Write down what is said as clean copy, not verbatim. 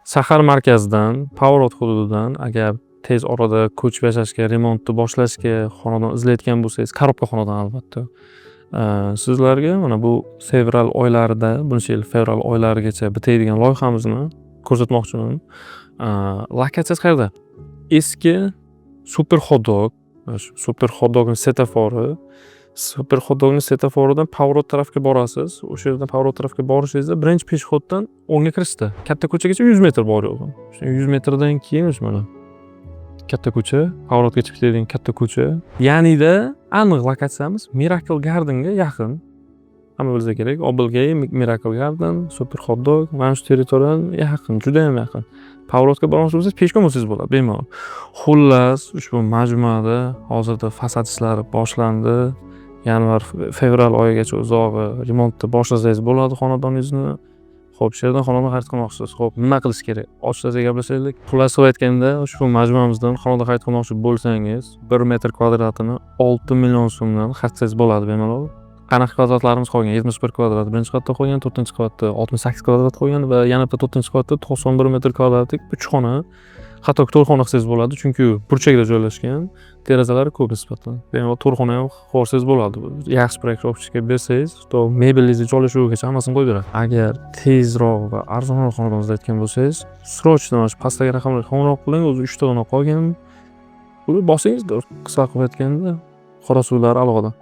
shahar markazidan, Pavorot hududidan agar tez orada ko'chib yashashga, remontni boshlashga xonadon izlayotgan bo'lsangiz, korobka xonadon albatta. Sizlarga mana bu fevral oylarida, buncha yil fevral oylarigacha bitadigan loyihamizni ko'rsatmoqchiman. Lokatsiyasi qayerda? Eski super hot-dog, super hot-dogning svetoforidan Pavorot tarafga borasiz. O'sha yerdan Pavorot tarafga borishingizda birinchi peshxoddan o'ngga kirishda. Katta ko'chagacha 100 metr bor yo'g'i. O'sha 100 metrdan keyin mana katta ko'cha, Pavorotga chiqib ketadigan katta ko'cha. Ya'nida aniq lokatsiyamiz Miracle Gardenga yaqin. Hamma bilsa kerak, Obilgay, Miracle Garden, super hot-dog mana shu territoriyadan yaqin, juda ham yaqin. Pavorotga bormoqchi bo'lsangiz, peshkom bo'lsangiz bo'ladi, bemalol. Xullas, ushbu majmuada hozirda fasad ishlari boshlandi. Yanvar, fevral oyigacha uzog'i remontni boshlasangiz bo'ladi xonadoningizni. Xo'p, shu yerdan xonadon xarid qilmoqchisiz. Xo'p, nima qilish kerak? Ochiqchasiga gaplashaylik. Xullas aytganda, ushbu majmuamizdan xonadon xarid qilmoqchi bo'lsangiz, 1 metr kvadratini 6 million so'mdan xaridsangiz bo'ladi bemalol. Qanaqa kvadratlarimiz qolgan? 71 kvadrat birinchi qavatda qolgan, 4-qavatda 68 kvadrat qolgan va yana bitta 4-qavatda 91 metr kvadratlik 3 xona, hatto 4 xona qilsangiz bo'ladi, chunki burchakda joylashgan, derazalari ko'p nisbatan. Bemalol 4 xona ham qilsangiz bo'ladi. Yaxshi proyektovchiga bersangiz, to mebelingizni joylashuvigacha hammasini qo'yib beradi. Agar tezroq va arzonroq xonadon izlayotgan bo'lsangiz, srochno mana shu pastdagi raqamlarga qo'ng'iroq qiling, o'zi 3 ta xona qolgan. Buni bosingizda, qisqa qilib aytganda, Qorasuvlar Aloqada.